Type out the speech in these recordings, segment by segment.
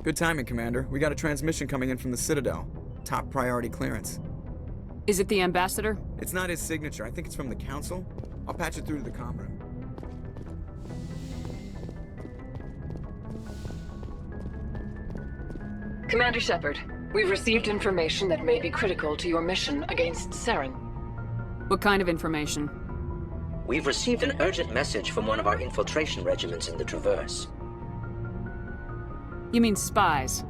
Good timing, Commander. We got a transmission coming in from the Citadel. Top priority clearance. Is it the Ambassador? It's not his signature. I think it's from the Council. I'll patch it through to the comm room. Commander Shepard, we've received information that may be critical to your mission against Saren. What kind of information? We've received an urgent message from one of our infiltration regiments in the Traverse. You mean spies?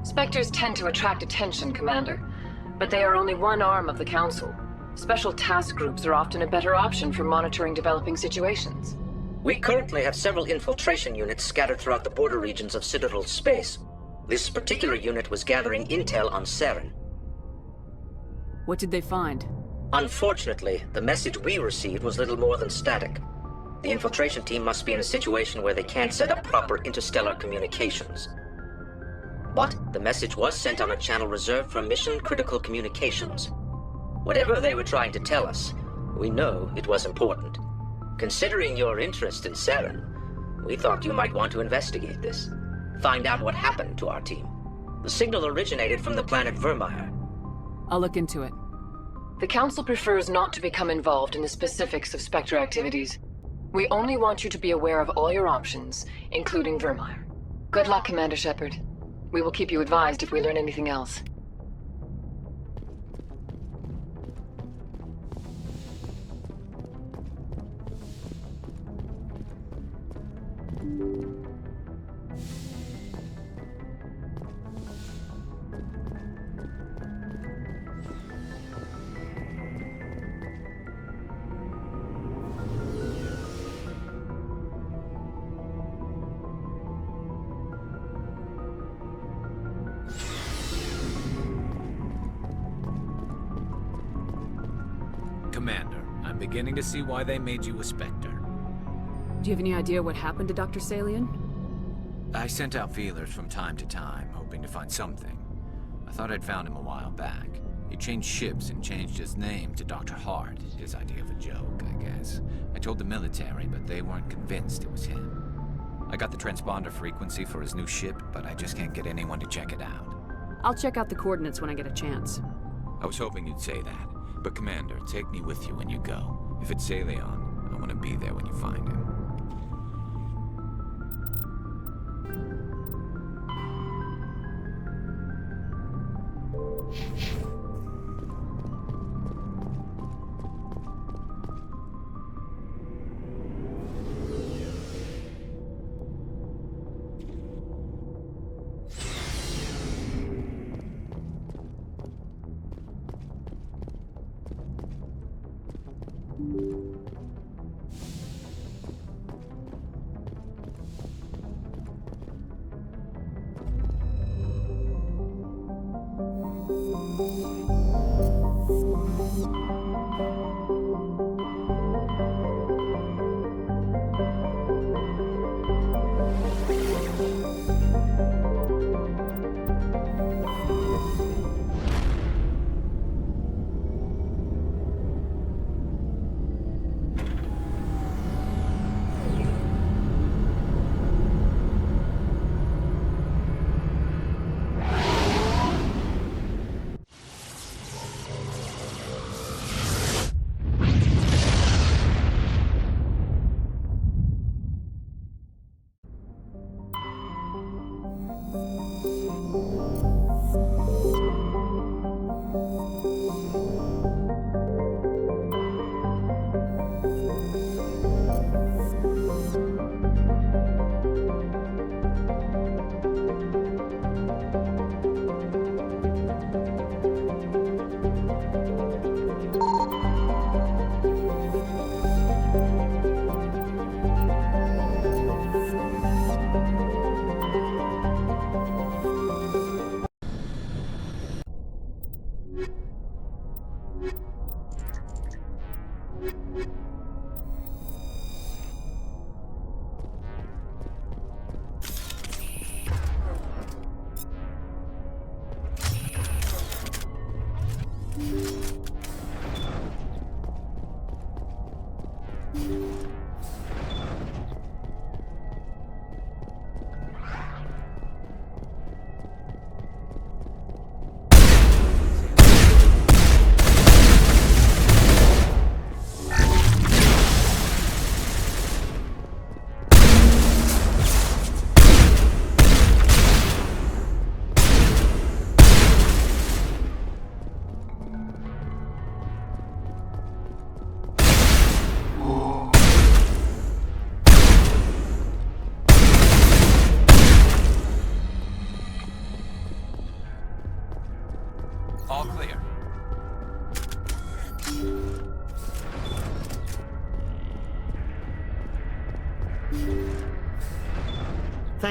Spectres tend to attract attention, Commander, but they are only one arm of the Council. Special task groups are often a better option for monitoring developing situations. We currently have several infiltration units scattered throughout the border regions of Citadel space. This particular unit was gathering intel on Saren. What did they find? Unfortunately, the message we received was little more than static. The infiltration team must be in a situation where they can't set up proper interstellar communications. But the message was sent on a channel reserved for mission-critical communications. Whatever they were trying to tell us, we know it was important. Considering your interest in Saren, we thought you might want to investigate this. Find out what happened to our team. The signal originated from the planet Vermeer. I'll look into it. The Council prefers not to become involved in the specifics of Spectre activities. We only want you to be aware of all your options, including Vermeer. Good luck, Commander Shepard. We will keep you advised if we learn anything else. Commander, I'm beginning to see why they made you a Spectre. Do you have any idea what happened to Dr. Salian? I sent out feelers from time to time, hoping to find something. I thought I'd found him a while back. He changed ships and changed his name to Dr. Hart, his idea of a joke, I guess. I told the military, but they weren't convinced it was him. I got the transponder frequency for his new ship, but I just can't get anyone to check it out. I'll check out the coordinates when I get a chance. I was hoping you'd say that. But Commander, take me with you when you go. If it's Salion, I want to be there when you find him.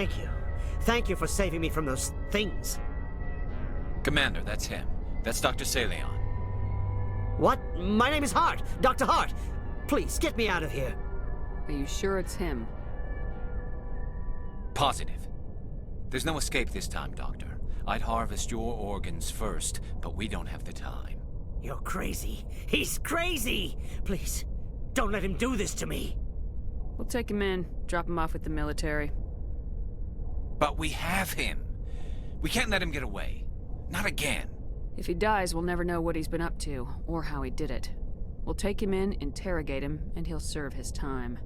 Thank you. Thank you for saving me from those things. Commander, that's him. That's Dr. Salion. What? My name is Hart. Dr. Hart. Please, get me out of here. Are you sure it's him? Positive. There's no escape this time, Doctor. I'd harvest your organs first, but we don't have the time. You're crazy. He's crazy! Please, don't let him do this to me. We'll take him in, drop him off with the military. But we have him. We can't let him get away. Not again. If he dies, we'll never know what he's been up to, or how he did it. We'll take him in, interrogate him, and he'll serve his time.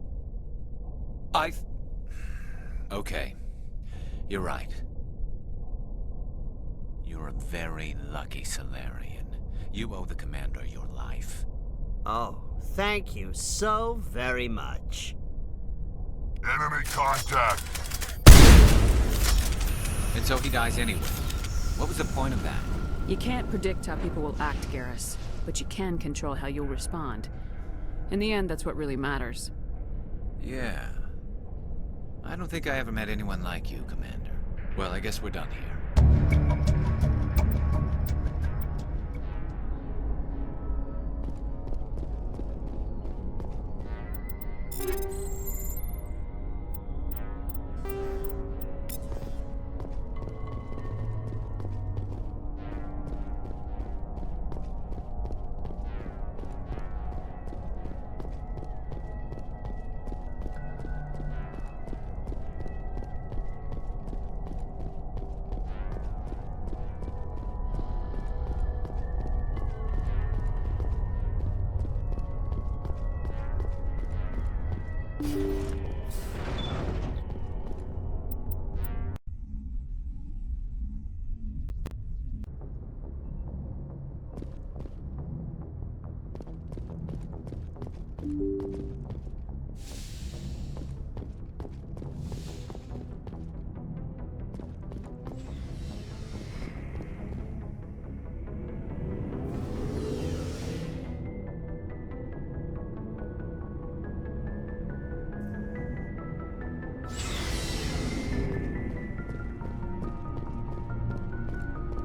Okay. You're right. You're a very lucky Solarian. You owe the Commander your life. Oh, thank you so very much. Enemy contact! And so he dies anyway. What was the point of that? You can't predict how people will act, Garrus, but you can control how you'll respond. In the end, that's what really matters. Yeah. I don't think I ever met anyone like you, Commander. Well, I guess we're done here.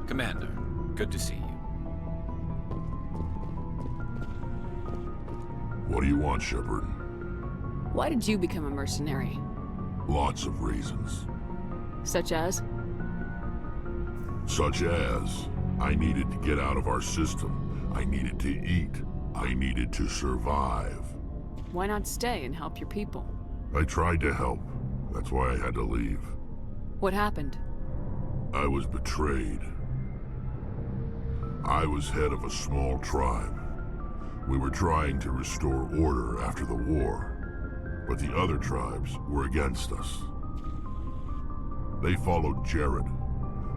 Commander, good to see you. What do you want, Shepard? Why did you become a mercenary? Lots of reasons. Such as? Such as, I needed to get out of our system. I needed to eat. I needed to survive. Why not stay and help your people? I tried to help. That's why I had to leave. What happened? I was betrayed. I was head of a small tribe. We were trying to restore order after the war, but the other tribes were against us. They followed Jared,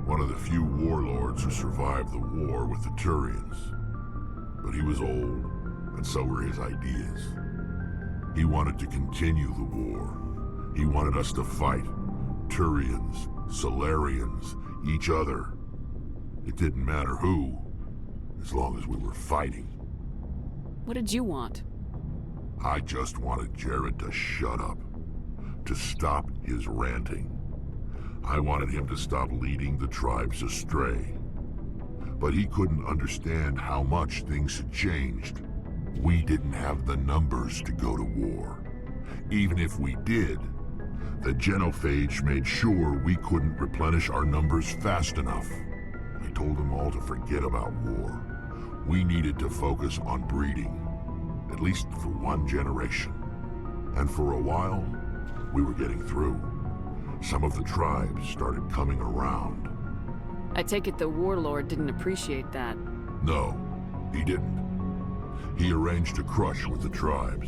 one of the few warlords who survived the war with the Turians. But he was old, and so were his ideas. He wanted to continue the war. He wanted us to fight. Turians, Solarians, each other. It didn't matter who, as long as we were fighting. What did you want? I just wanted Jared to shut up, to stop his ranting. I wanted him to stop leading the tribes astray. But he couldn't understand how much things had changed. We didn't have the numbers to go to war. Even if we did, the genophage made sure we couldn't replenish our numbers fast enough. I told them all to forget about war. We needed to focus on breeding, at least for one generation. And for a while, we were getting through. Some of the tribes started coming around. I take it the warlord didn't appreciate that. No, he didn't. He arranged a crush with the tribes,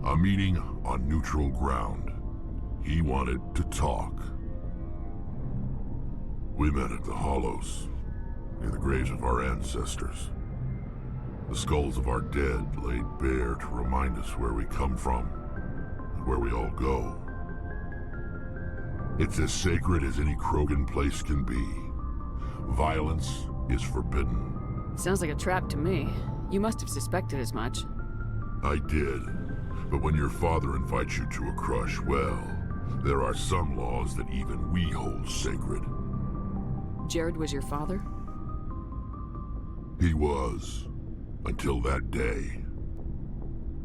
a meeting on neutral ground. He wanted to talk. We met at the Hollows, near the graves of our ancestors. The skulls of our dead laid bare to remind us where we come from, and where we all go. It's as sacred as any Krogan place can be. Violence is forbidden. Sounds like a trap to me. You must have suspected as much. I did. But when your father invites you to a crush, well, There are some laws that even we hold sacred. Jared was your father? He was, until that day.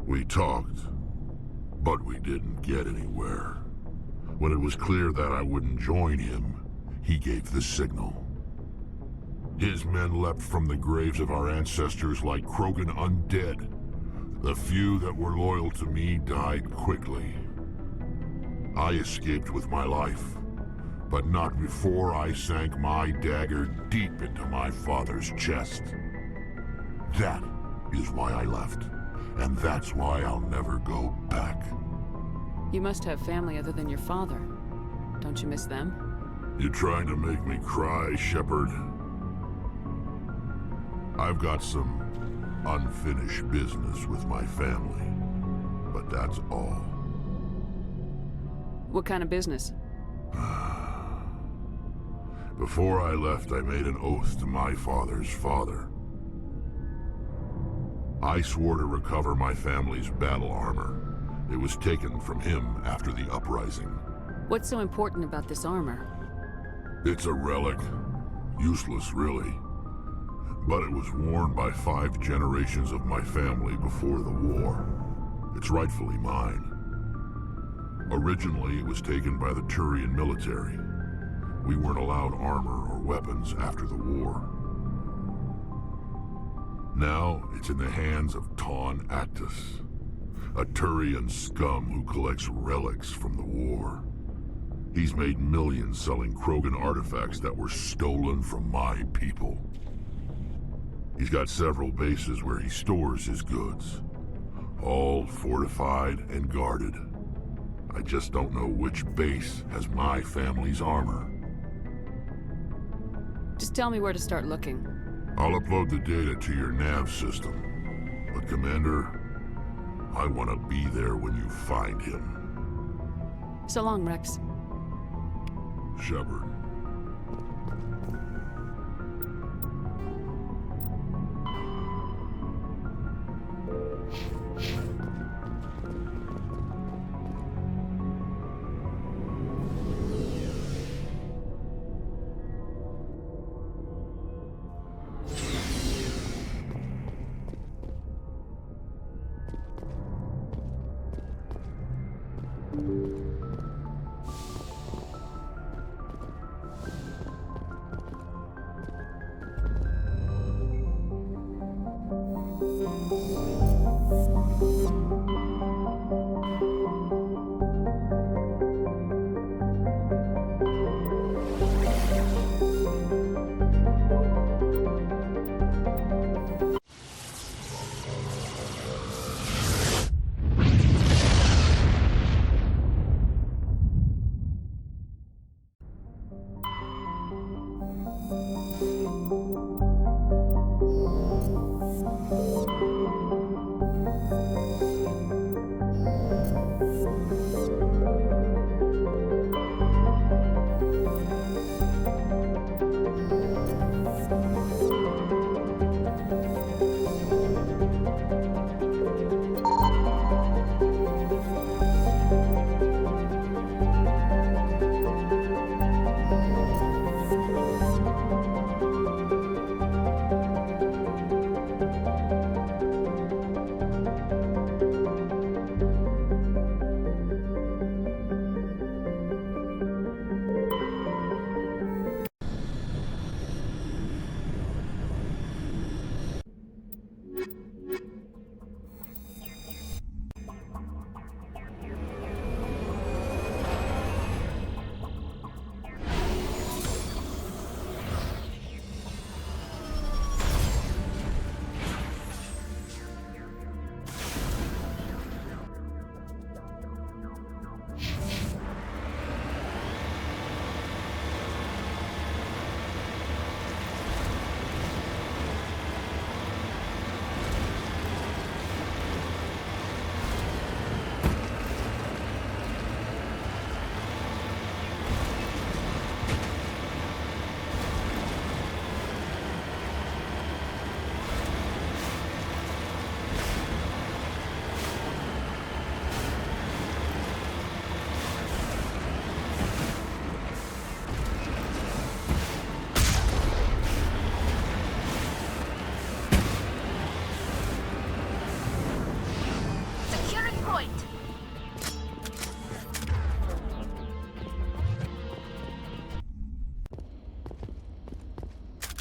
We talked, but we didn't get anywhere. When it was clear that I wouldn't join him, he gave the signal. His men leapt from the graves of our ancestors like Krogan undead. The few that were loyal to me died quickly. I escaped with my life, but not before I sank my dagger deep into my father's chest. That is why I left, and that's why I'll never go back. You must have family other than your father. Don't you miss them? You trying to make me cry, Shepard? I've got some unfinished business with my family, but that's all. What kind of business? Before I left, I made an oath to my father's father. I swore to recover my family's battle armor. It was taken from him after the uprising. What's so important about this armor? It's a relic. Useless, really. But it was worn by 5 generations of my family before the war. It's rightfully mine. Originally, it was taken by the Turian military. We weren't allowed armor or weapons after the war. Now, it's in the hands of Taun Actus, a Turian scum who collects relics from the war. He's made millions selling Krogan artifacts that were stolen from my people. He's got several bases where he stores his goods, all fortified and guarded. I just don't know which base has my family's armor. Just tell me where to start looking. I'll upload the data to your nav system. But Commander, I want to be there when you find him. So long, Rex. Shepard.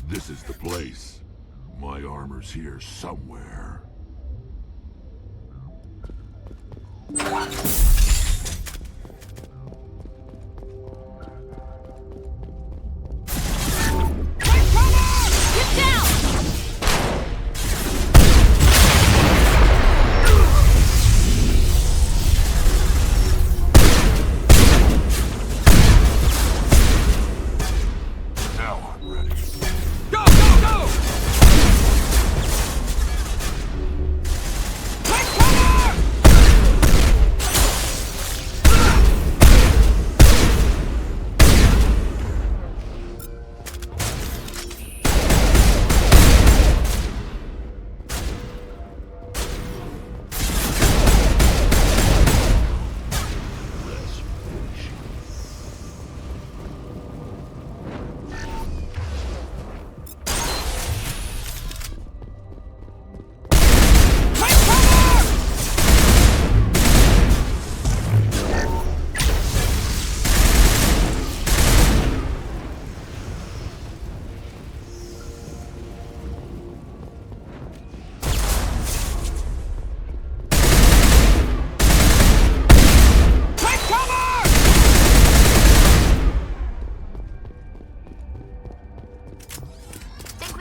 This is the place. My armor's here somewhere.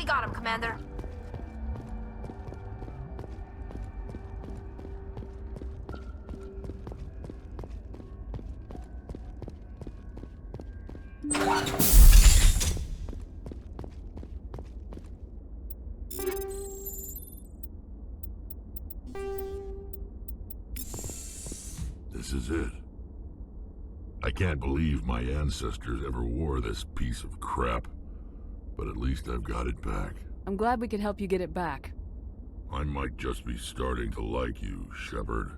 Got him, Commander. This is it. I can't believe my ancestors ever wore this piece of crap. But at least I've got it back. I'm glad we could help you get it back. I might just be starting to like you, Shepard.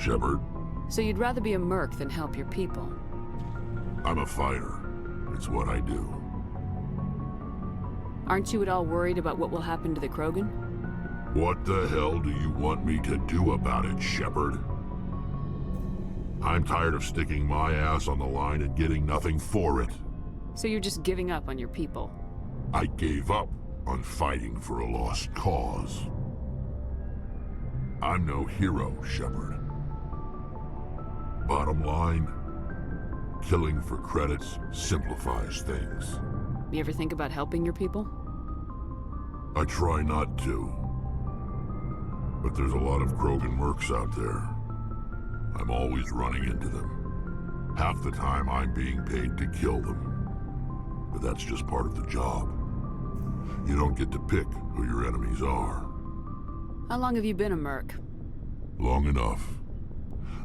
Shepard, So you'd rather be a merc than help your people? I'm a fighter. It's what I do. Aren't you at all worried about what will happen to the Krogan? What the hell do you want me to do about it, Shepard? I'm tired of sticking my ass on the line and getting nothing for it. So you're just giving up on your people? I gave up on fighting for a lost cause. I'm no hero, Shepard. Bottom line, killing for credits simplifies things. You ever think about helping your people? I try not to. But there's a lot of Krogan mercs out there. I'm always running into them. Half the time I'm being paid to kill them. But that's just part of the job. You don't get to pick who your enemies are. How long have you been a merc? Long enough.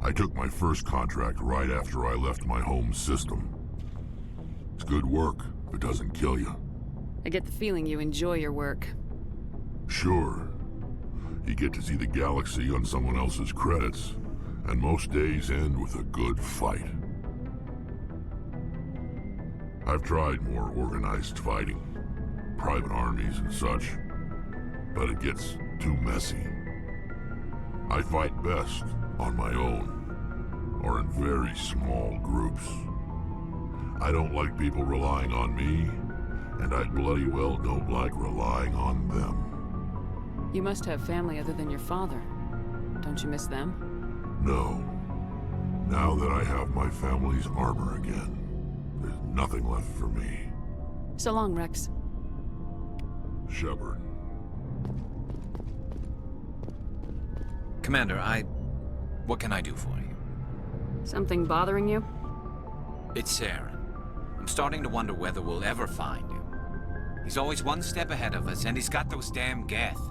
I took my first contract right after I left my home system. It's good work if it doesn't kill you. I get the feeling you enjoy your work. Sure. You get to see the galaxy on someone else's credits, and most days end with a good fight. I've tried more organized fighting, private armies and such, but it gets too messy. I fight best on my own, or in very small groups. I don't like people relying on me, and I bloody well don't like relying on them. You must have family other than your father. Don't you miss them? No. Now that I have my family's armor again, there's nothing left for me. So long, Rex. Shepard. Commander, what can I do for you? Something bothering you? It's Saren. I'm starting to wonder whether we'll ever find him. He's always one step ahead of us, and he's got those damn Geth.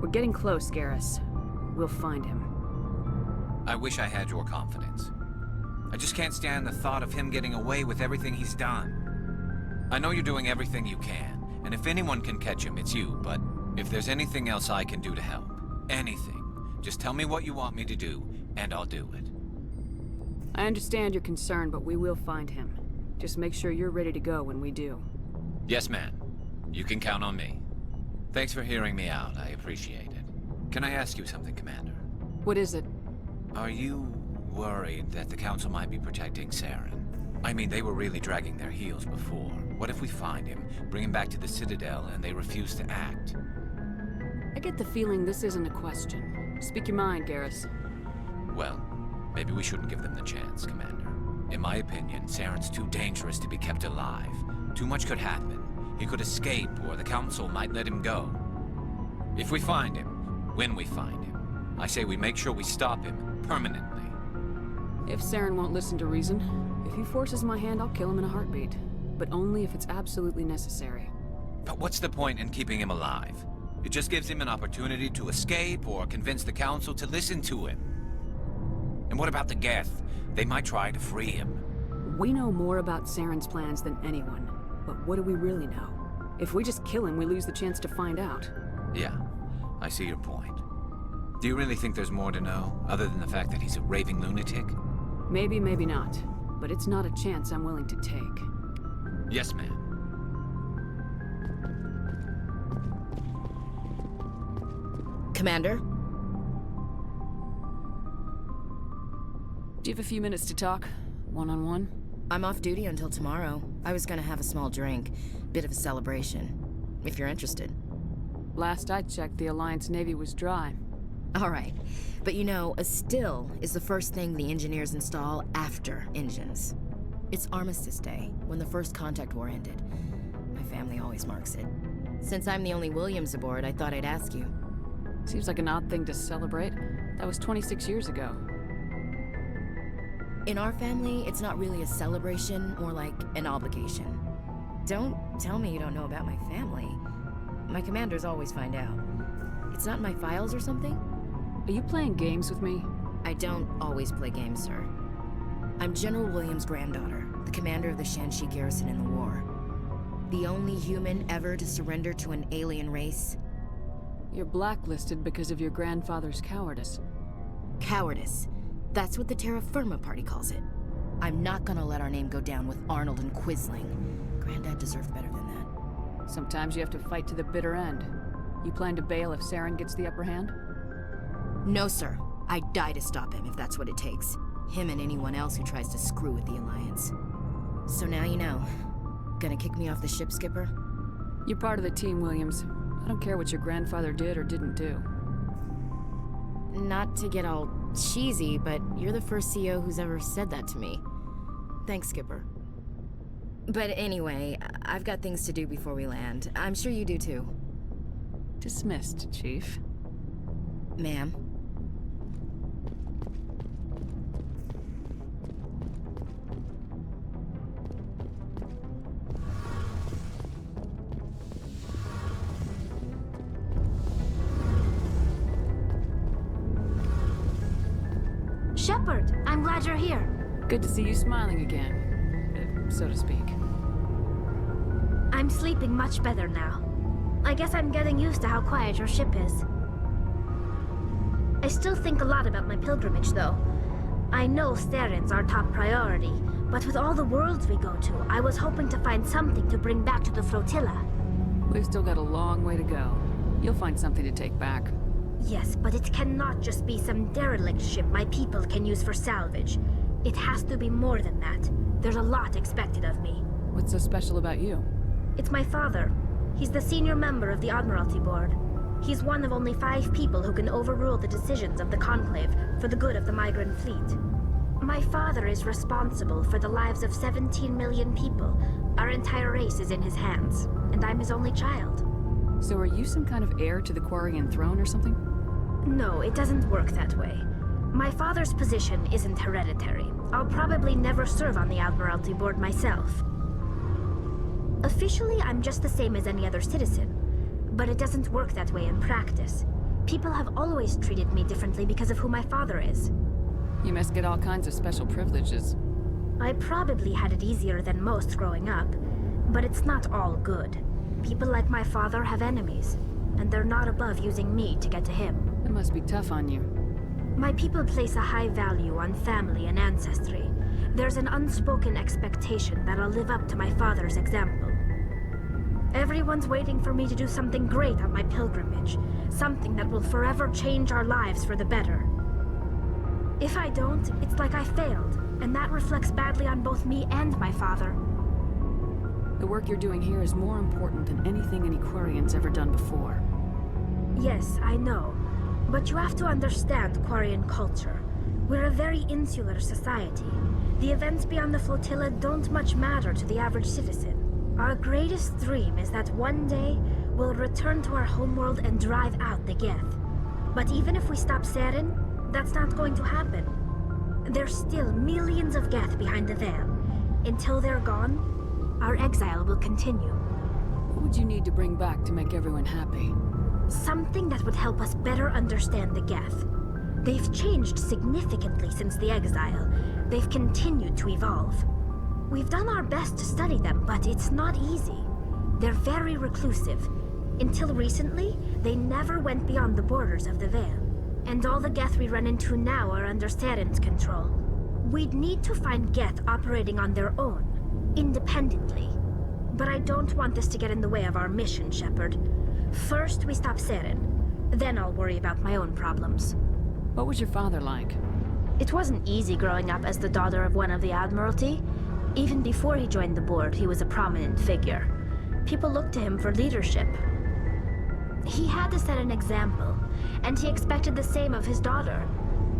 We're getting close, Garrus. We'll find him. I wish I had your confidence. I just can't stand the thought of him getting away with everything he's done. I know you're doing everything you can, and if anyone can catch him, it's you, but if there's anything else I can do to help, anything, just tell me what you want me to do, and I'll do it. I understand your concern, but we will find him. Just make sure you're ready to go when we do. Yes, ma'am. You can count on me. Thanks for hearing me out. I appreciate it. Can I ask you something, Commander? What is it? Are you worried that the Council might be protecting Saren? I mean, they were really dragging their heels before. What if we find him, bring him back to the Citadel, and they refuse to act? I get the feeling this isn't a question. Speak your mind, Garrus. Well, maybe we shouldn't give them the chance, Commander. In my opinion, Saren's too dangerous to be kept alive. Too much could happen. He could escape, or the Council might let him go. If we find him, when we find him, I say we make sure we stop him permanently. If Saren won't listen to reason, if he forces my hand, I'll kill him in a heartbeat. But only if it's absolutely necessary. But what's the point in keeping him alive? It just gives him an opportunity to escape or convince the Council to listen to him. And what about the Geth? They might try to free him. We know more about Saren's plans than anyone. But what do we really know? If we just kill him, we lose the chance to find out. Yeah, I see your point. Do you really think there's more to know, other than the fact that he's a raving lunatic? Maybe, maybe not. But it's not a chance I'm willing to take. Yes, ma'am. Commander? Do you have a few minutes to talk? One-on-one? I'm off duty until tomorrow. I was gonna have a small drink. Bit of a celebration. If you're interested. Last I checked, the Alliance Navy was dry. Alright. But you know, a still is the first thing the engineers install after engines. It's Armistice Day, when the first contact war ended. My family always marks it. Since I'm the only Williams aboard, I thought I'd ask you. Seems like an odd thing to celebrate. That was 26 years ago. In our family, it's not really a celebration, more like an obligation. Don't tell me you don't know about my family. My commanders always find out. It's not in my files or something? Are you playing games with me? I don't always play games, sir. I'm General Williams' granddaughter, the commander of the Shanxi garrison in the war. The only human ever to surrender to an alien race. You're blacklisted because of your grandfather's cowardice. Cowardice. That's what the Terra Firma Party calls it. I'm not gonna let our name go down with Arnold and Quisling. Granddad deserved better than that. Sometimes you have to fight to the bitter end. You plan to bail if Saren gets the upper hand? No, sir. I'd die to stop him if that's what it takes. Him and anyone else who tries to screw with the Alliance. So now you know. Gonna kick me off the ship, Skipper? You're part of the team, Williams. I don't care what your grandfather did or didn't do. Not to get all cheesy, but you're the first CO who's ever said that to me. Thanks, Skipper. But anyway, I've got things to do before we land. I'm sure you do too. Dismissed, Chief. Ma'am. Shepard, I'm glad you're here. Good to see you smiling again, so to speak. I'm sleeping much better now. I guess I'm getting used to how quiet your ship is. I still think a lot about my pilgrimage, though. I know Saren's our top priority, but with all the worlds we go to, I was hoping to find something to bring back to the flotilla. We've still got a long way to go. You'll find something to take back. Yes, but it cannot just be some derelict ship my people can use for salvage. It has to be more than that. There's a lot expected of me. What's so special about you? It's my father. He's the senior member of the Admiralty Board. He's one of only 5 people who can overrule the decisions of the Conclave for the good of the migrant fleet. My father is responsible for the lives of 17 million people. Our entire race is in his hands, and I'm his only child. So are you some kind of heir to the Quarian throne or something? No, it doesn't work that way. My father's position isn't hereditary. I'll probably never serve on the Admiralty Board myself. Officially, I'm just the same as any other citizen. But it doesn't work that way in practice. People have always treated me differently because of who my father is. You must get all kinds of special privileges. I probably had it easier than most growing up, but it's not all good. People like my father have enemies, and they're not above using me to get to him. It must be tough on you. My people place a high value on family and ancestry. There's an unspoken expectation that I'll live up to my father's example. Everyone's waiting for me to do something great on my pilgrimage, something that will forever change our lives for the better. If I don't, it's like I failed, and that reflects badly on both me and my father. The work you're doing here is more important than anything any Quarian's ever done before. Yes, I know. But you have to understand Quarian culture. We're a very insular society. The events beyond the flotilla don't much matter to the average citizen. Our greatest dream is that one day, we'll return to our homeworld and drive out the Geth. But even if we stop Saren, that's not going to happen. There's still millions of Geth behind the veil. Until they're gone, our exile will continue. What would you need to bring back to make everyone happy? Something that would help us better understand the Geth. They've changed significantly since the exile. They've continued to evolve. We've done our best to study them, but it's not easy. They're very reclusive. Until recently, they never went beyond the borders of the Veil. And all the Geth we run into now are under Saren's control. We'd need to find Geth operating on their own, independently. But I don't want this to get in the way of our mission, Shepard. First, we stop Saren. Then I'll worry about my own problems. What was your father like? It wasn't easy growing up as the daughter of one of the Admiralty. Even before he joined the board, he was a prominent figure. People looked to him for leadership. He had to set an example, and he expected the same of his daughter.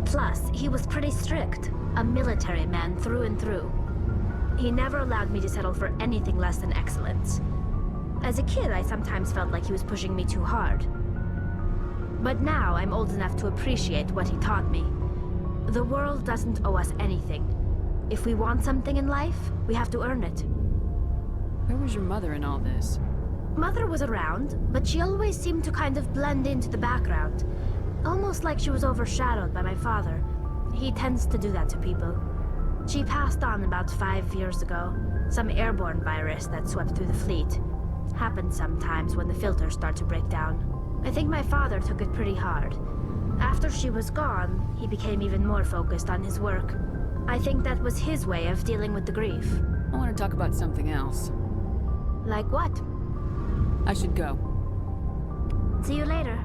Plus, he was pretty strict, a military man through and through. He never allowed me to settle for anything less than excellence. As a kid, I sometimes felt like he was pushing me too hard. But now I'm old enough to appreciate what he taught me. The world doesn't owe us anything. If we want something in life, we have to earn it. Where was your mother in all this? Mother was around, but she always seemed to kind of blend into the background. Almost like she was overshadowed by my father. He tends to do that to people. She passed on about 5 years ago. Some airborne virus that swept through the fleet. Happens sometimes when the filters start to break down. I think my father took it pretty hard. After she was gone, he became even more focused on his work. I think that was his way of dealing with the grief. I want to talk about something else. Like what? I should go. See you later.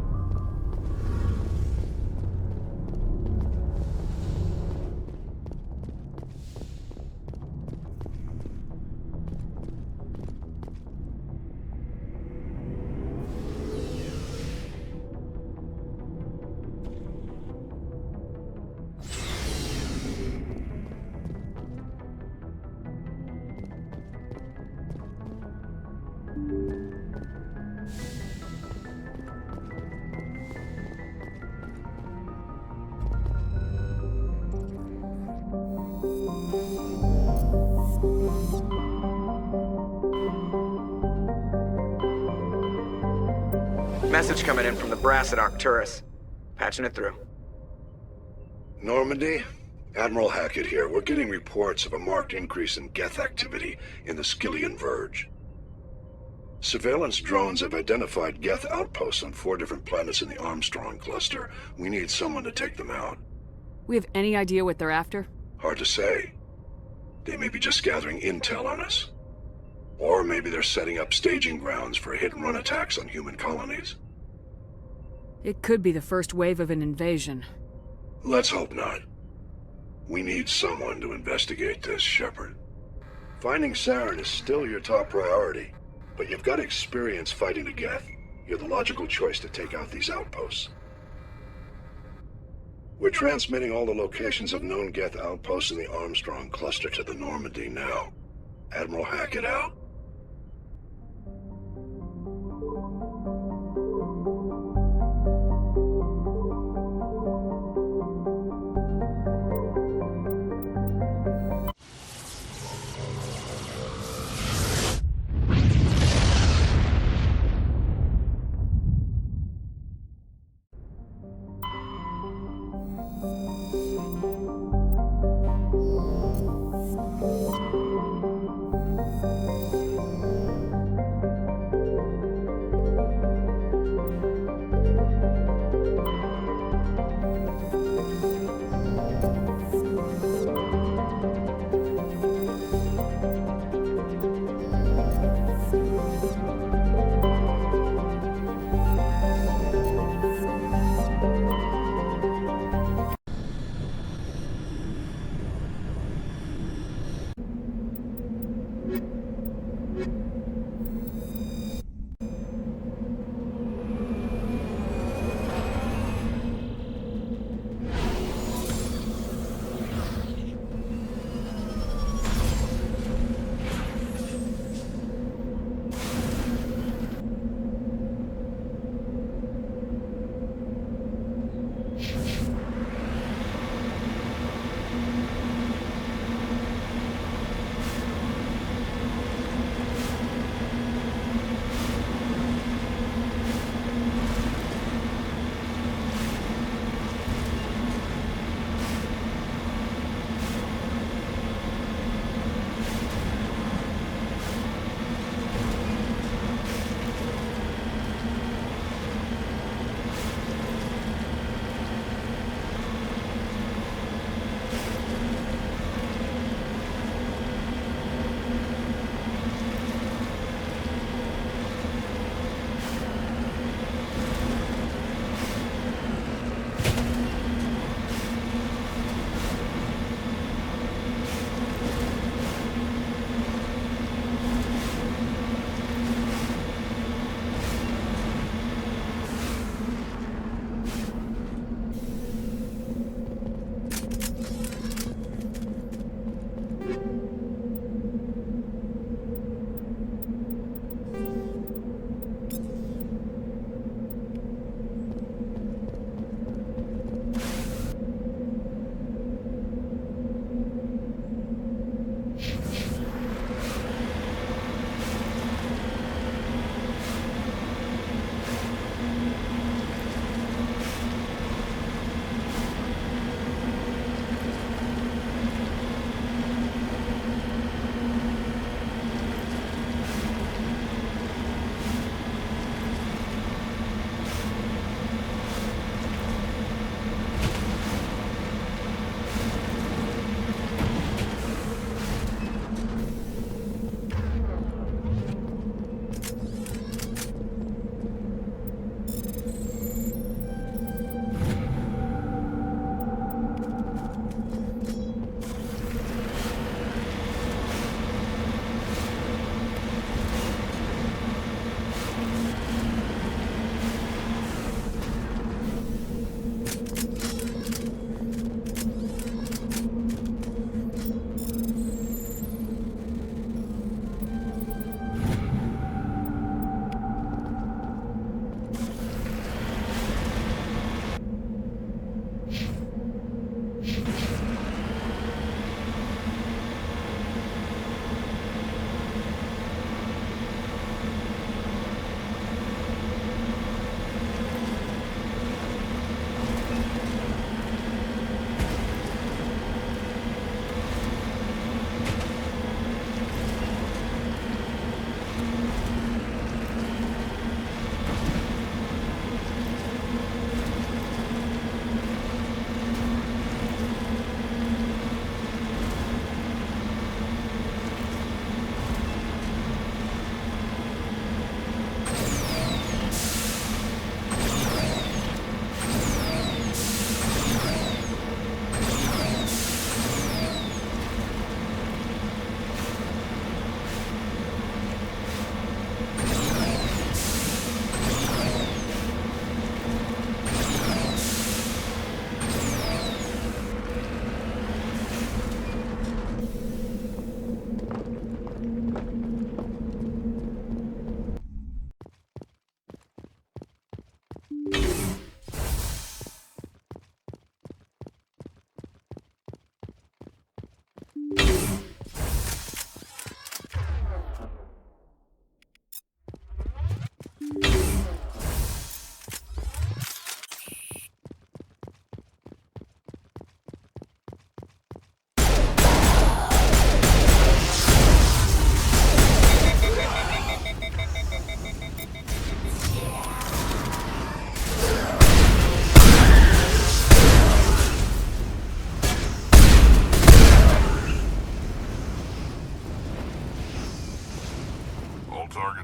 Message coming in from the brass at Arcturus. Patching it through. Normandy? Admiral Hackett here. We're getting reports of a marked increase in Geth activity in the Skyllian Verge. Surveillance drones have identified Geth outposts on 4 different planets in the Armstrong cluster. We need someone to take them out. We have any idea what they're after? Hard to say. They may be just gathering intel on us. Or maybe they're setting up staging grounds for hit-and-run attacks on human colonies. It could be the first wave of an invasion. Let's hope not. We need someone to investigate this, Shepard. Finding Saren is still your top priority, but you've got experience fighting the Geth. You're the logical choice to take out these outposts. We're transmitting all the locations of known Geth outposts in the Armstrong cluster to the Normandy now. Admiral Hackett out.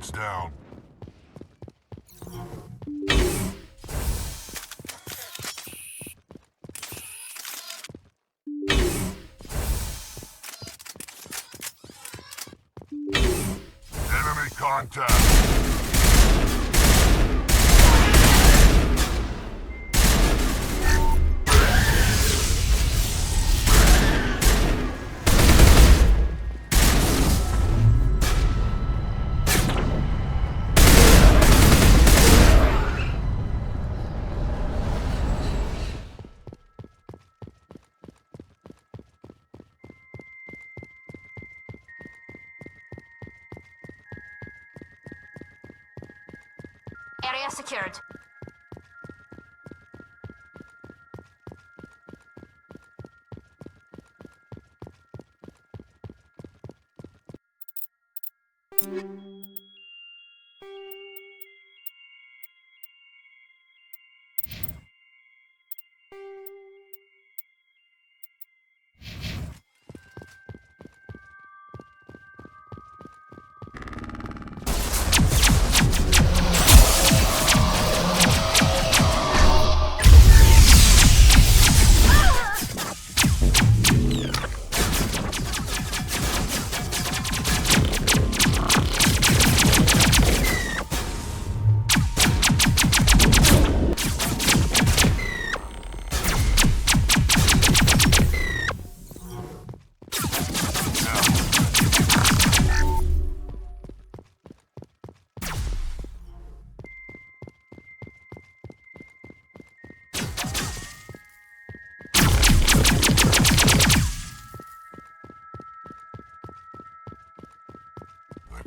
Target's down. Enemy contact! Area secured.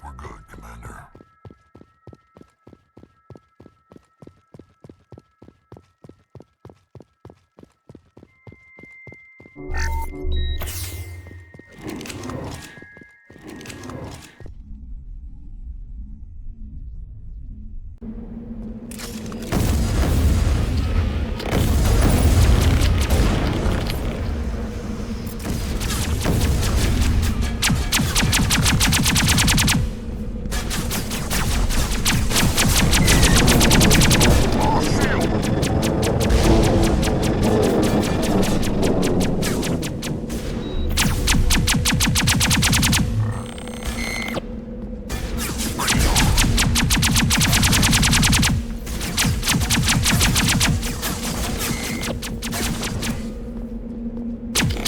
We're good, Commander.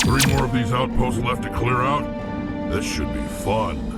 Three more of these outposts left to clear out? This should be fun.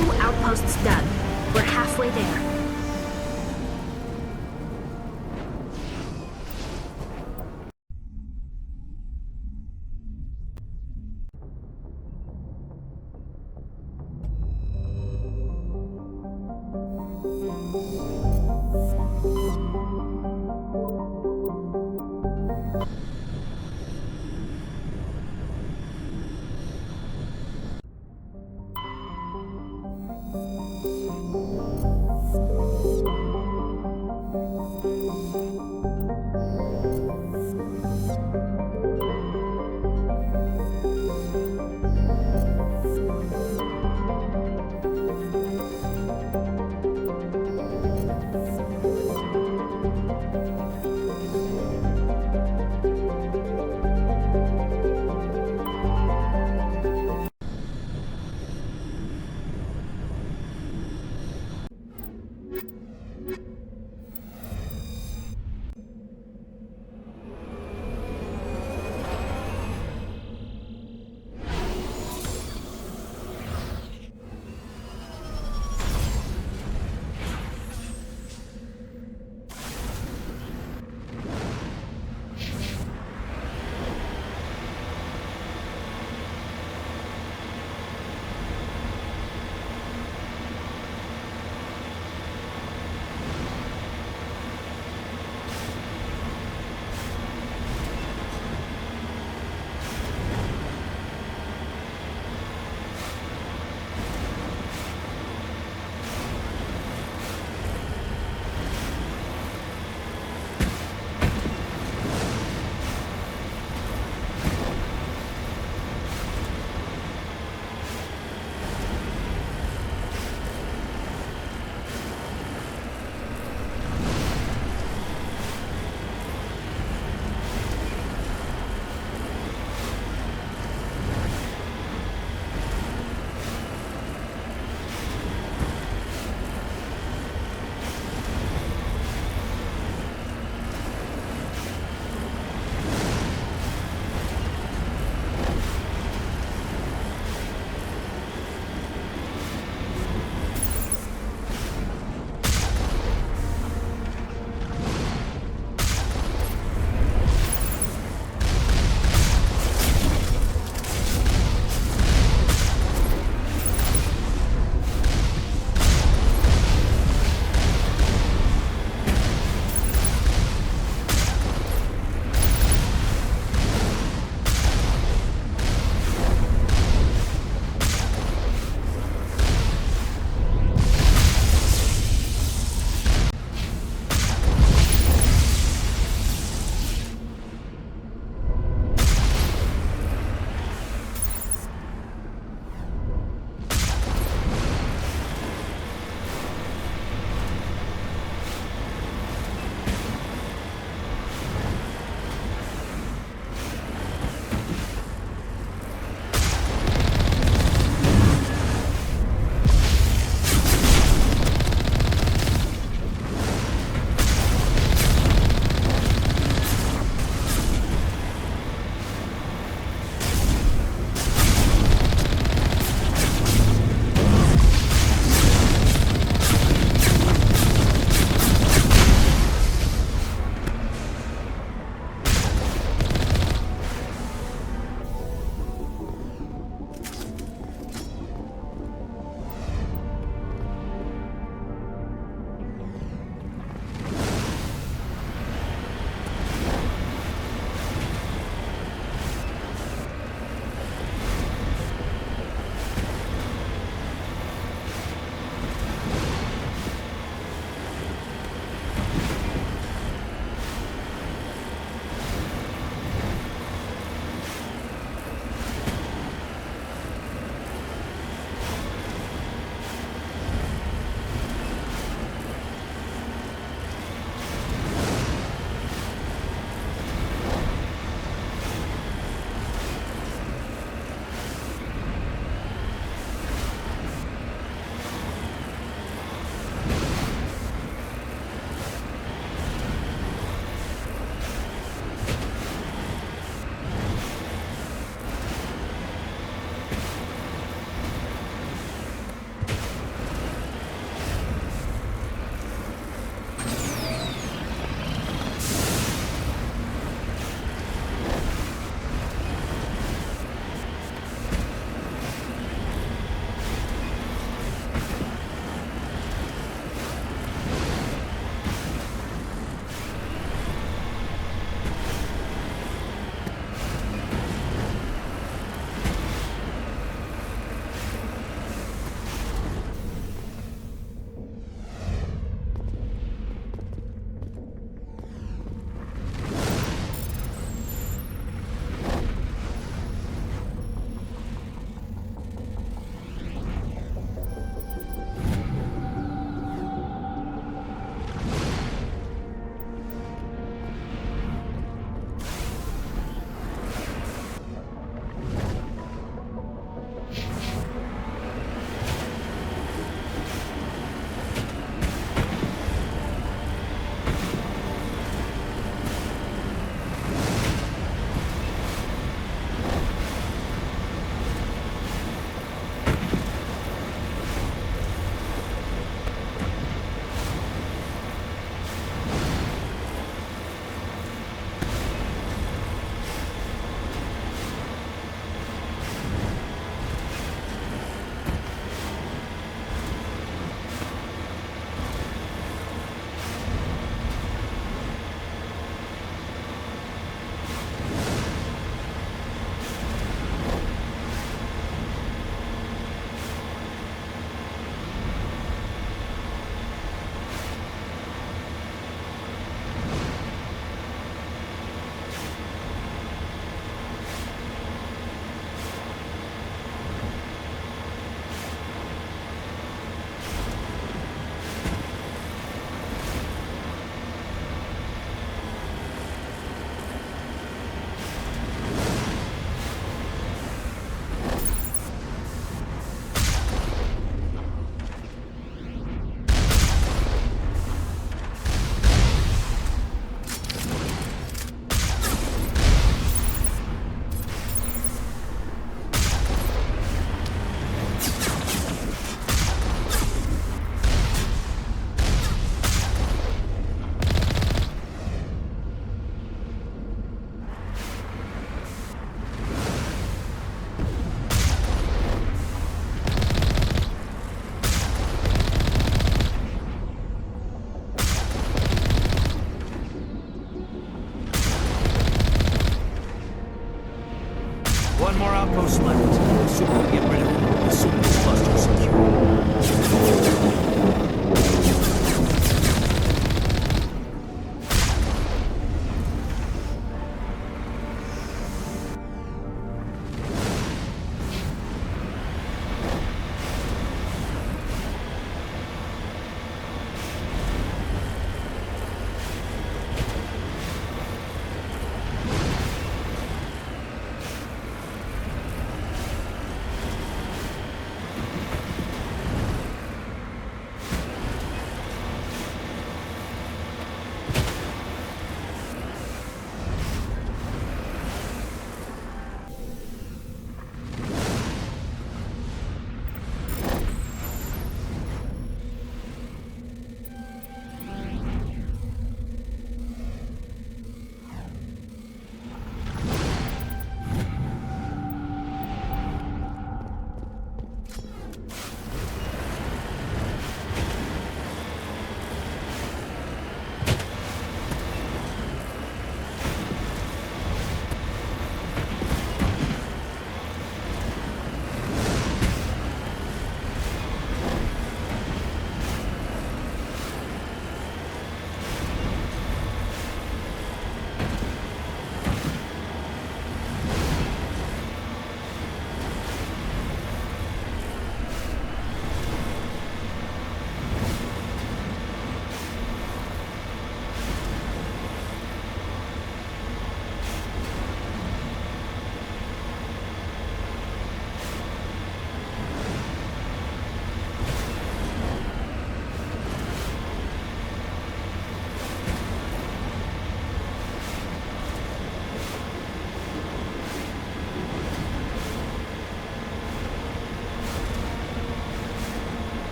2 outposts done. We're halfway there.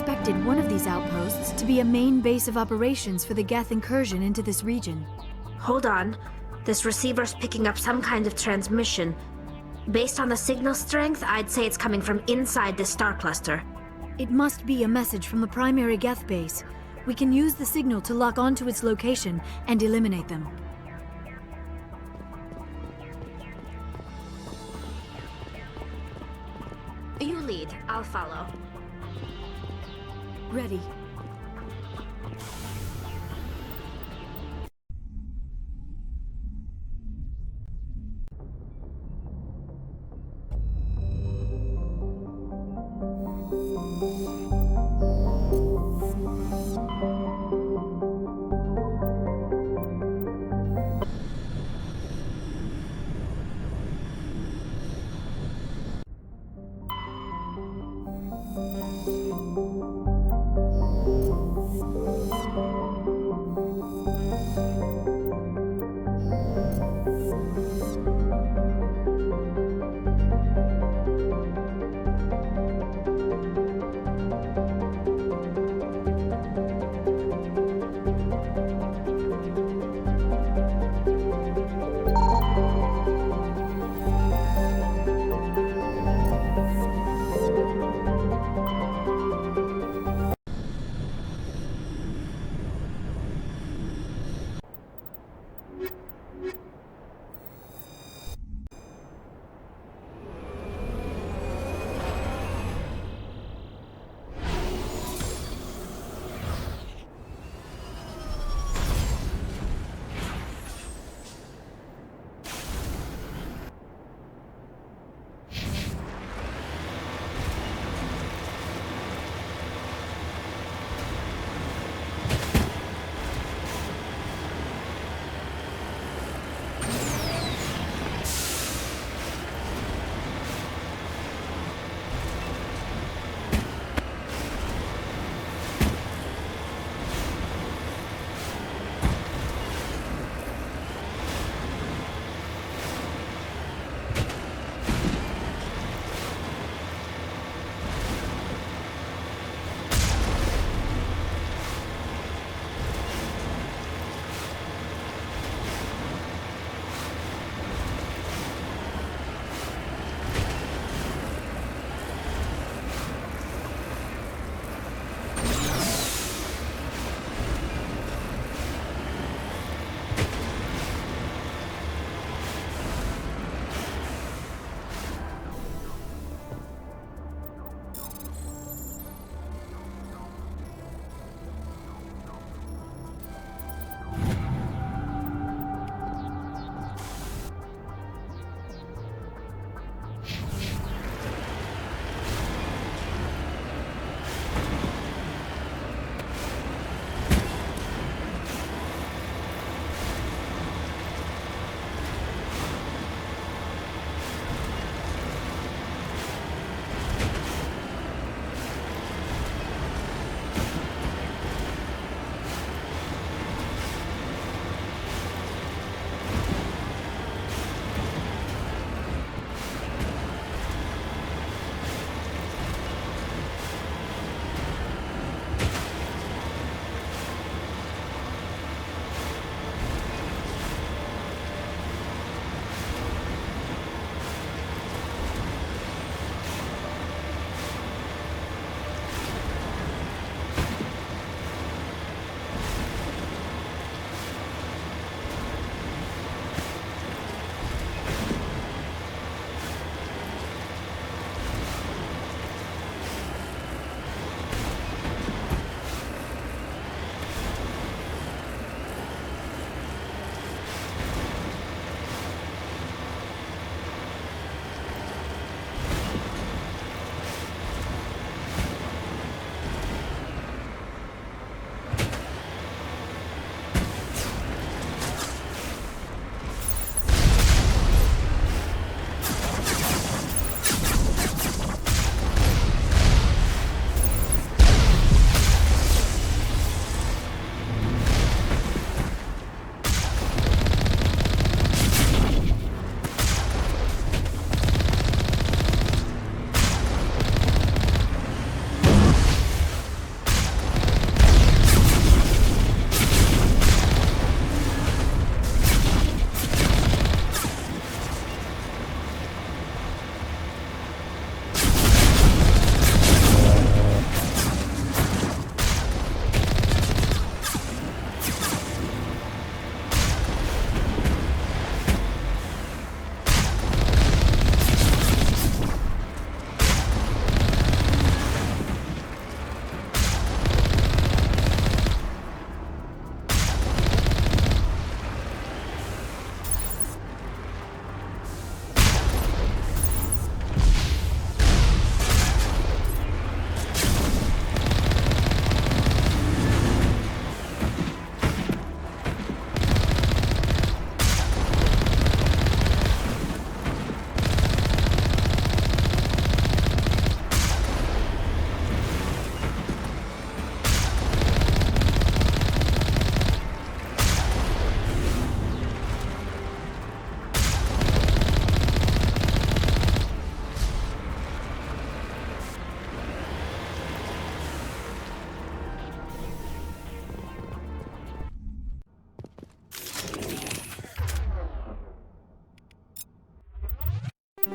expected one of these outposts to be a main base of operations for the Geth incursion into this region. Hold on. This receiver's picking up some kind of transmission. Based on the signal strength, I'd say it's coming from inside the star cluster. It must be a message from the primary Geth base. We can use the signal to lock onto its location and eliminate them. You lead. I'll follow. Ready.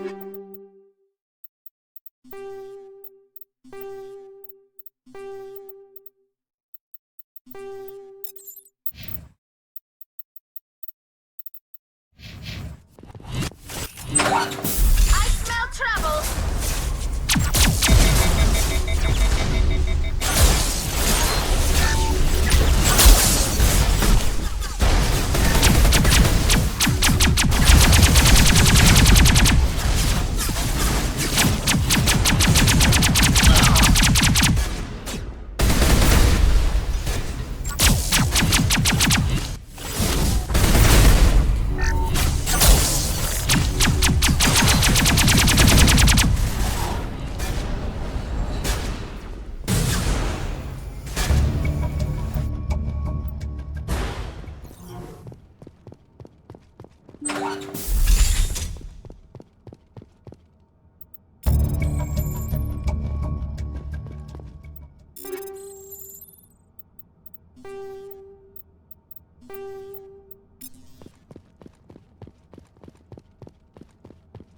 I smell trouble!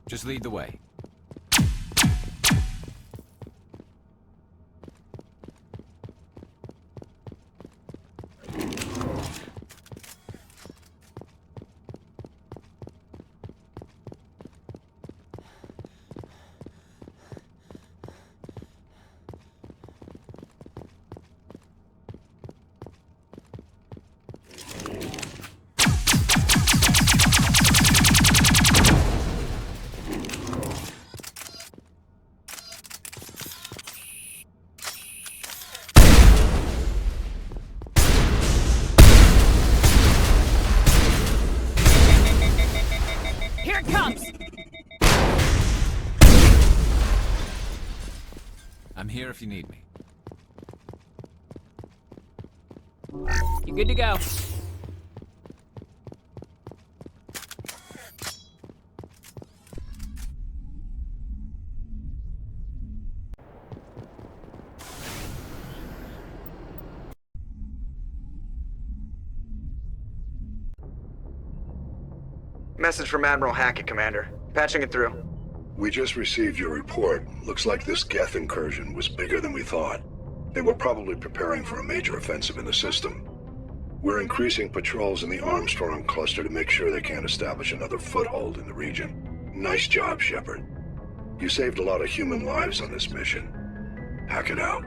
Just lead the way. Here it comes! I'm here if you need me. You good to go? Message from Admiral Hackett, Commander. Patching it through. We just received your report. Looks like this Geth incursion was bigger than we thought. They were probably preparing for a major offensive in the system. We're increasing patrols in the Armstrong cluster to make sure they can't establish another foothold in the region. Nice job, Shepard. You saved a lot of human lives on this mission. Hackett out.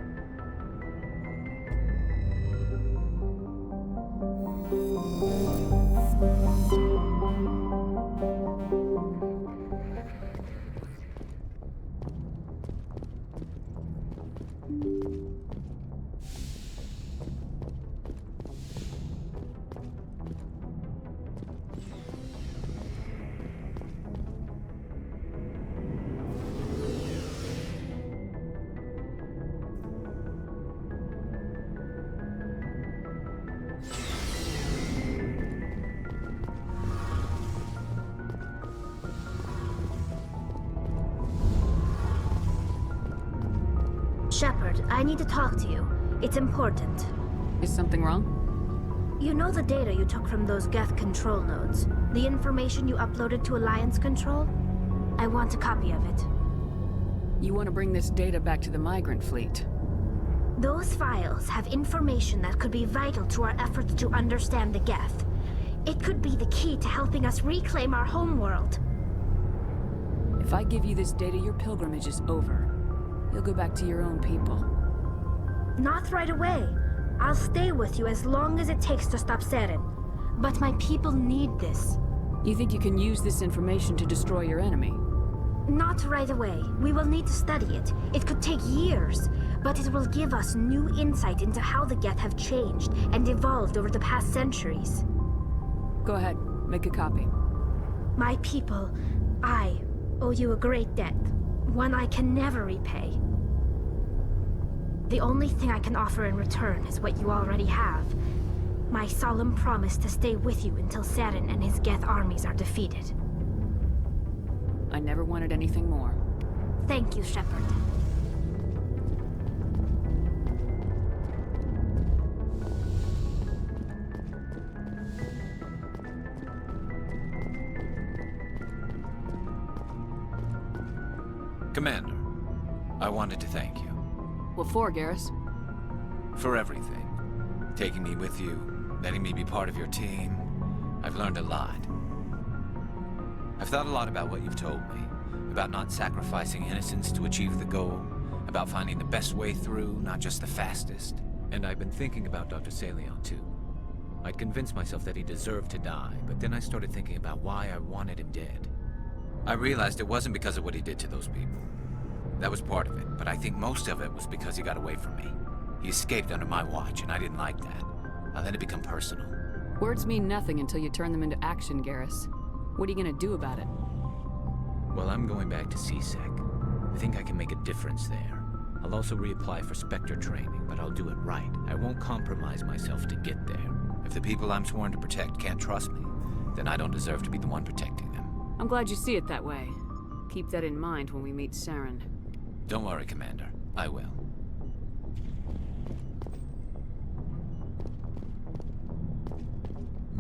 Shepard, I need to talk to you. It's important. Is something wrong? You know the data you took from those Geth control nodes? The information you uploaded to Alliance Control? I want a copy of it. You want to bring this data back to the migrant fleet? Those files have information that could be vital to our efforts to understand the Geth. It could be the key to helping us reclaim our homeworld. If I give you this data, your pilgrimage is over. You'll go back to your own people. Not right away. I'll stay with you as long as it takes to stop Saren. But my people need this. You think you can use this information to destroy your enemy? Not right away. We will need to study it. It could take years, but it will give us new insight into how the Geth have changed and evolved over the past centuries. Go ahead, make a copy. My people, I owe you a great debt. One I can never repay. The only thing I can offer in return is what you already have. My solemn promise to stay with you until Saren and his Geth armies are defeated. I never wanted anything more. Thank you, Shepard. Commander, I wanted to thank you. What for, Garrus? For everything. Taking me with you, letting me be part of your team. I've learned a lot. I've thought a lot about what you've told me. About not sacrificing innocence to achieve the goal. About finding the best way through, not just the fastest. And I've been thinking about Dr. Saleon, too. I'd convinced myself that he deserved to die, but then I started thinking about why I wanted him dead. I realized it wasn't because of what he did to those people. That was part of it, but I think most of it was because he got away from me. He escaped under my watch, and I didn't like that. I let it become personal. Words mean nothing until you turn them into action, Garrus. What are you gonna do about it? Well, I'm going back to CSEC. I think I can make a difference there. I'll also reapply for Spectre training, but I'll do it right. I won't compromise myself to get there. If the people I'm sworn to protect can't trust me, then I don't deserve to be the one protecting them. I'm glad you see it that way. Keep that in mind when we meet Saren. Don't worry, Commander. I will.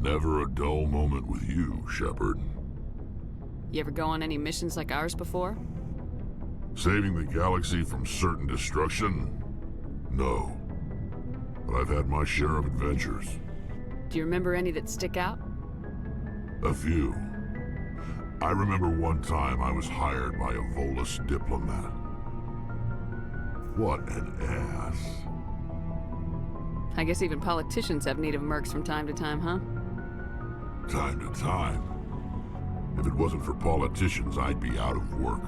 Never a dull moment with you, Shepard. You ever go on any missions like ours before? Saving the galaxy from certain destruction? No. But I've had my share of adventures. Do you remember any that stick out? A few. I remember one time I was hired by a Volus diplomat. What an ass. I guess even politicians have need of mercs from time to time, huh? Time to time. If it wasn't for politicians, I'd be out of work.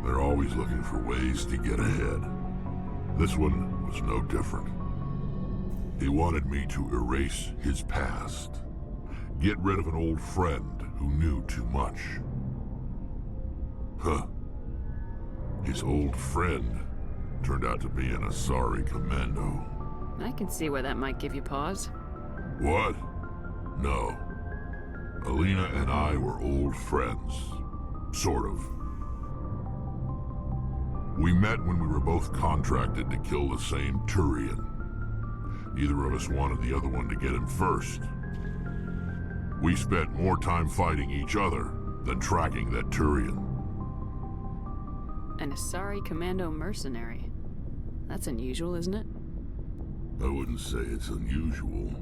They're always looking for ways to get ahead. This one was no different. He wanted me to erase his past. Get rid of an old friend who knew too much. Huh. His old friend turned out to be an Asari commando. I can see where that might give you pause. What? No. Alina and I were old friends. Sort of. We met when we were both contracted to kill the same Turian. Neither of us wanted the other one to get him first. We spent more time fighting each other than tracking that Turian. An Asari commando mercenary. That's unusual, isn't it? I wouldn't say it's unusual.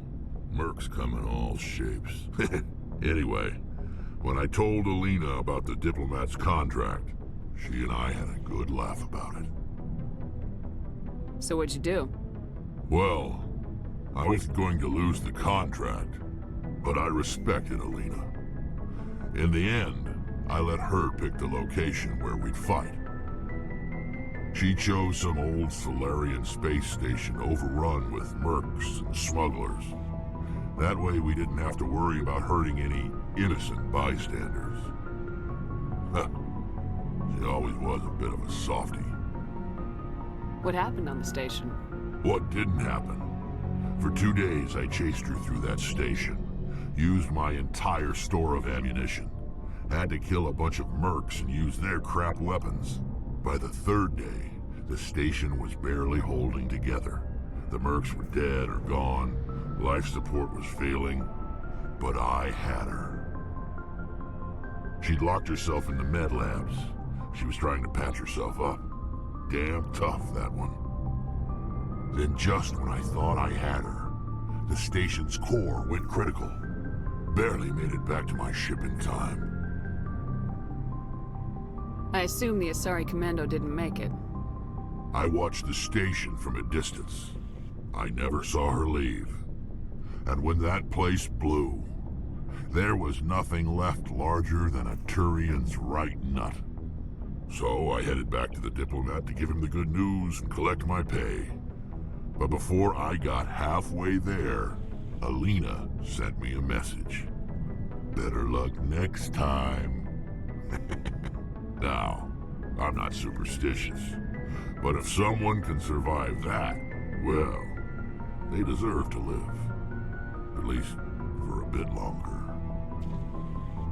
Mercs come in all shapes. Anyway, when I told Alina about the diplomat's contract, she and I had a good laugh about it. So what'd you do? Well, I was going to lose the contract, but I respected Alina. In the end, I let her pick the location where we'd fight. She chose some old Solarian space station overrun with mercs and smugglers. That way we didn't have to worry about hurting any innocent bystanders. She always was a bit of a softie. What happened on the station? What didn't happen? For 2 days I chased her through that station. Used my entire store of ammunition. Had to kill a bunch of mercs and use their crap weapons. By the 3rd day, the station was barely holding together. The mercs were dead or gone. Life support was failing. But I had her. She'd locked herself in the med labs. She was trying to patch herself up. Damn tough, that one. Then just when I thought I had her, the station's core went critical. Barely made it back to my ship in time. I assume the Asari commando didn't make it. I watched the station from a distance. I never saw her leave. And when that place blew, there was nothing left larger than a Turian's right nut. So I headed back to the diplomat to give him the good news and collect my pay. But before I got halfway there, Alina sent me a message. Better luck next time. Now, I'm not superstitious, but if someone can survive that, well, they deserve to live. At least for a bit longer.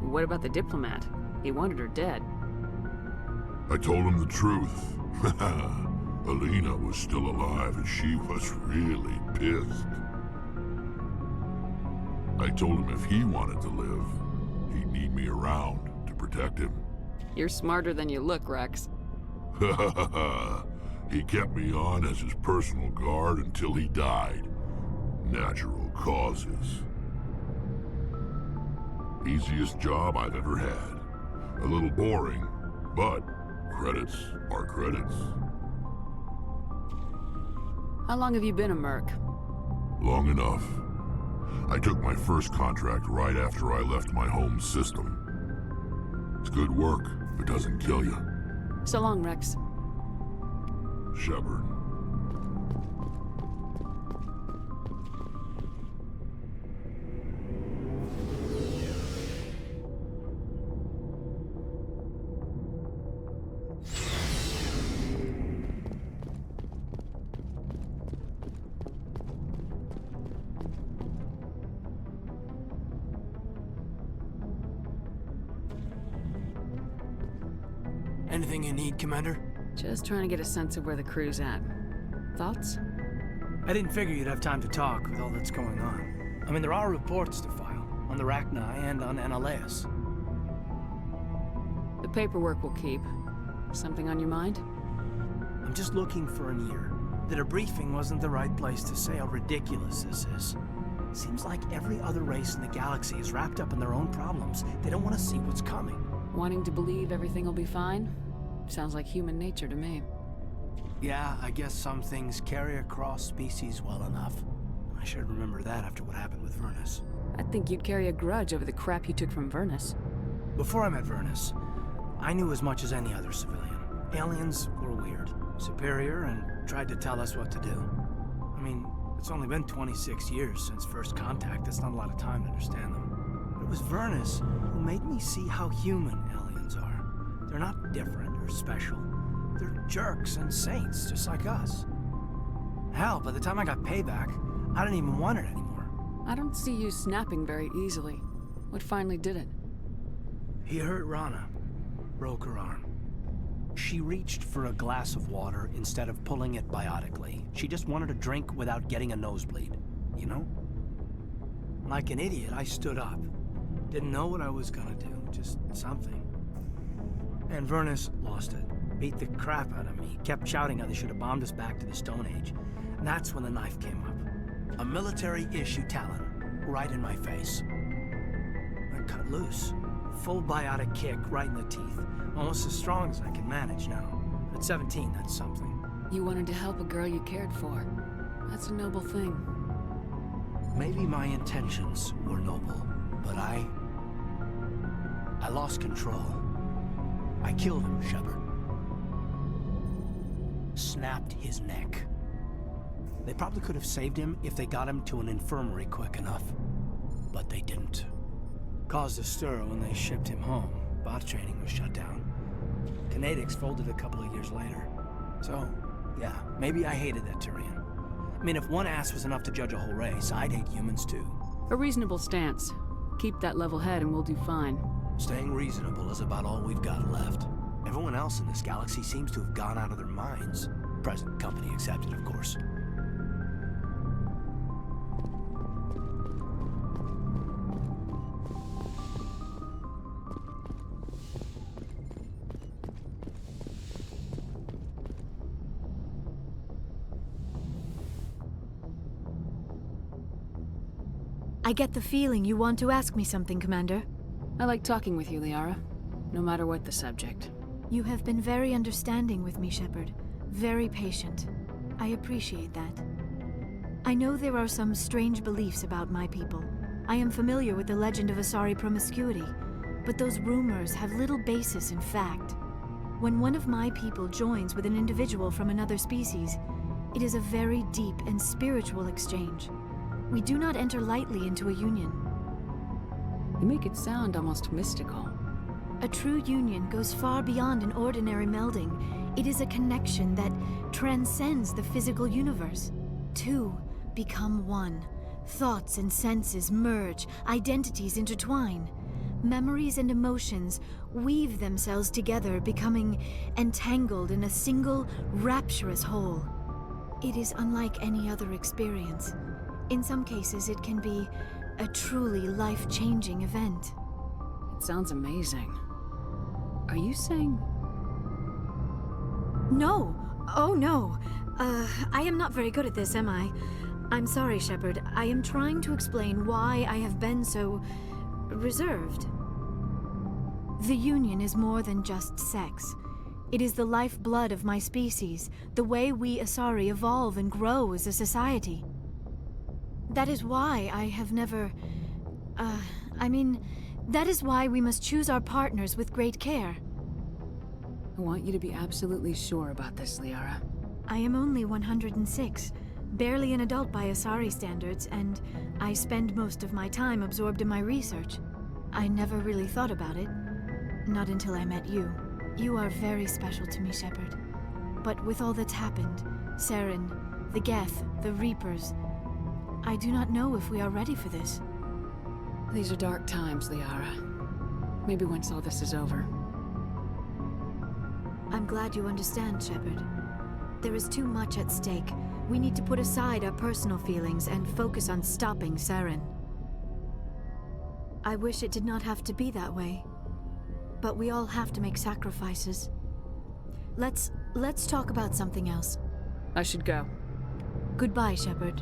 What about the diplomat? He wanted her dead. I told him the truth. Alina was still alive and she was really pissed. I told him if he wanted to live, he'd need me around to protect him. You're smarter than you look, Rex. He kept me on as his personal guard until he died. Natural causes. Easiest job I've ever had. A little boring, but credits are credits. How long have you been a merc? Long enough. I took my first contract right after I left my home system. It's good work if it doesn't kill you. So long, Rex. Shepard. Anything you need, Commander? Just trying to get a sense of where the crew's at. Thoughts? I didn't figure you'd have time to talk with all that's going on. I mean, there are reports to file, on the Rachni and on Annaleus. The paperwork will keep. Something on your mind? I'm just looking for an ear. The debriefing wasn't the right place to say how ridiculous this is. Seems like every other race in the galaxy is wrapped up in their own problems. They don't want to see what's coming. Wanting to believe everything will be fine? Sounds like human nature to me. Yeah, I guess some things carry across species well enough. I should remember that after what happened with Vernus. I think you'd carry a grudge over the crap you took from Vernus. Before I met Vernus, I knew as much as any other civilian. Aliens were weird, superior, and tried to tell us what to do. I mean, it's only been 26 years since first contact. That's not a lot of time to understand them. But it was Vernus who made me see how human aliens are. They're not different or special. They're jerks and saints, just like us. Hell, by the time I got payback, I didn't even want it anymore. I don't see you snapping very easily. What finally did it? He hurt Rana. Broke her arm. She reached for a glass of water instead of pulling it biotically. She just wanted a drink without getting a nosebleed, you know? Like an idiot, I stood up. Didn't know what I was gonna do, just something. And Vernus lost it. Beat the crap out of me. Kept shouting how they should have bombed us back to the Stone Age. And that's when the knife came up. A military-issue talon, right in my face. I cut loose. Full biotic kick right in the teeth. Almost as strong as I can manage now. At 17, that's something. You wanted to help a girl you cared for. That's a noble thing. Maybe my intentions were noble, but I lost control. I killed him, Shepard. Snapped his neck. They probably could have saved him if they got him to an infirmary quick enough. But they didn't. Caused a stir when they shipped him home. Bot training was shut down. Kinetics folded a couple of years later. So, yeah, maybe I hated that Turian. I mean, if one ass was enough to judge a whole race, I'd hate humans too. A reasonable stance. Keep that level head and we'll do fine. Staying reasonable is about all we've got left. Everyone else in this galaxy seems to have gone out of their minds. Present company accepted, of course. I get the feeling you want to ask me something, Commander. I like talking with you, Liara. No matter what the subject. You have been very understanding with me, Shepard. Very patient. I appreciate that. I know there are some strange beliefs about my people. I am familiar with the legend of Asari promiscuity, but those rumors have little basis in fact. When one of my people joins with an individual from another species, it is a very deep and spiritual exchange. We do not enter lightly into a union. You make it sound almost mystical. A true union goes far beyond an ordinary melding. It is a connection that transcends the physical universe. Two become one. Thoughts and senses merge, identities intertwine. Memories and emotions weave themselves together, becoming entangled in a single, rapturous whole. It is unlike any other experience. In some cases, it can be a truly life-changing event. It sounds amazing. Are you saying... No! Oh no! I am not very good at this, am I? I'm sorry, Shepard. I am trying to explain why I have been so... reserved. The Union is more than just sex. It is the lifeblood of my species, the way we Asari evolve and grow as a society. That is why I have never... that is why we must choose our partners with great care. I want you to be absolutely sure about this, Liara. I am only 106, barely an adult by Asari standards, and I spend most of my time absorbed in my research. I never really thought about it, not until I met you. You are very special to me, Shepard. But with all that's happened, Saren, the Geth, the Reapers, I do not know if we are ready for this. These are dark times, Liara. Maybe once all this is over. I'm glad you understand, Shepard. There is too much at stake. We need to put aside our personal feelings and focus on stopping Saren. I wish it did not have to be that way. But we all have to make sacrifices. Let's talk about something else. I should go. Goodbye, Shepard.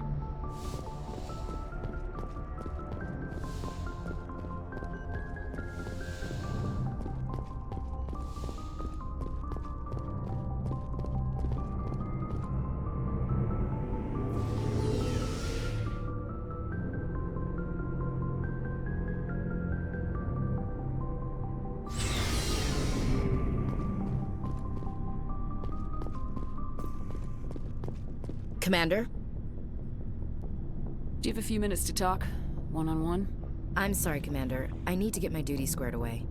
Commander? Do you have a few minutes to talk? One-on-one? I'm sorry, Commander. I need to get my duty squared away.